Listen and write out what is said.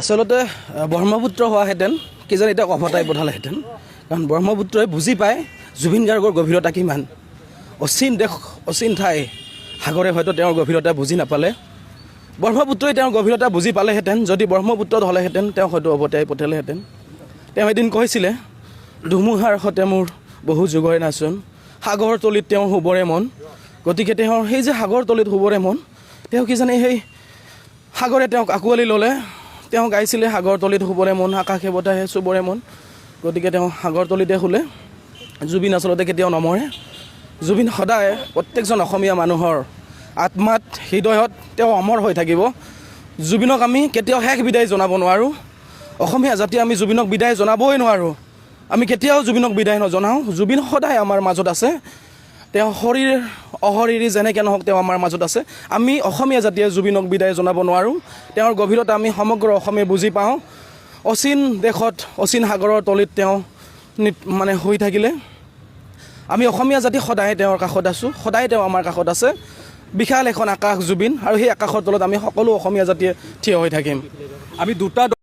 আচলতে ব্ৰহ্মপুত্ৰ হোৱাহেঁতেন কিজানি এতিয়া কফতাই পঠালেহেঁতেন কাৰণ ব্ৰহ্মপুত্ৰই বুজি পায় জুবিন গাৰ্গৰ গভীৰতা কিমান অচিন দেশ অচিন ঠাই সাগৰে হয়তো তেওঁৰ গভীৰতা বুজি নাপালে ব্ৰহ্মপুত্ৰই তেওঁৰ গভীৰতা বুজি পালেহেঁতেন যদি ব্ৰহ্মপুত্ৰত হ'লেহেঁতেন তেওঁ হয়তো অৱতাই পঠালেহেঁতেন তেওঁ এদিন কৈছিলে ধুমুহাৰ সতে মোৰ বহু যুগৰে নাচোন সাগৰ তলিত তেওঁৰ শুবৰে মন গতিকে তেওঁৰ সেই যে সাগৰ তলিত শুবৰে মন তেওঁ কিজানি সেই সাগৰে তেওঁক আঁকোৱালি ল'লে তেওঁ গাইছিলে সাগৰ তলিত শুবৰে মন আকাশে বতাহে চুবৰে মন গতিকে তেওঁ সাগৰ তলিতে শুলে জুবিন আচলতে কেতিয়াও নমৰে জুবিন সদায় প্ৰত্যেকজন অসমীয়া মানুহৰ আত্মাত হৃদয়ত তেওঁ অমৰ হৈ থাকিব জুবিনক আমি কেতিয়াও শেষ বিদায় জনাব নোৱাৰোঁ অসমীয়া জাতি আমি জুবিনক বিদায় জনাবই নোৱাৰোঁ আমি কেতিয়াও জুবিনক বিদায় নজনাওঁ জুবিন সদায় আমাৰ মাজত আছে তেওঁ শৰীৰ অশৰীৰী যেনেকৈ নহওক তেওঁ আমাৰ মাজত আছে আমি অসমীয়া জাতিয়ে জুবিনক বিদায় জনাব নোৱাৰোঁ তেওঁৰ গভীৰতা আমি সমগ্ৰ অসমে বুজি পাওঁ অচিন দেশত অচিন সাগৰৰ তলিত তেওঁ মানে হৈ থাকিলে আমি অসমীয়া জাতি সদায় তেওঁৰ কাষত আছোঁ সদায় তেওঁ আমাৰ কাষত আছে বিশাল এখন আকাশ জুবিন আৰু সেই আকাশৰ তলত আমি সকলো অসমীয়া জাতিয়ে থিয় হৈ থাকিম আমি দুটা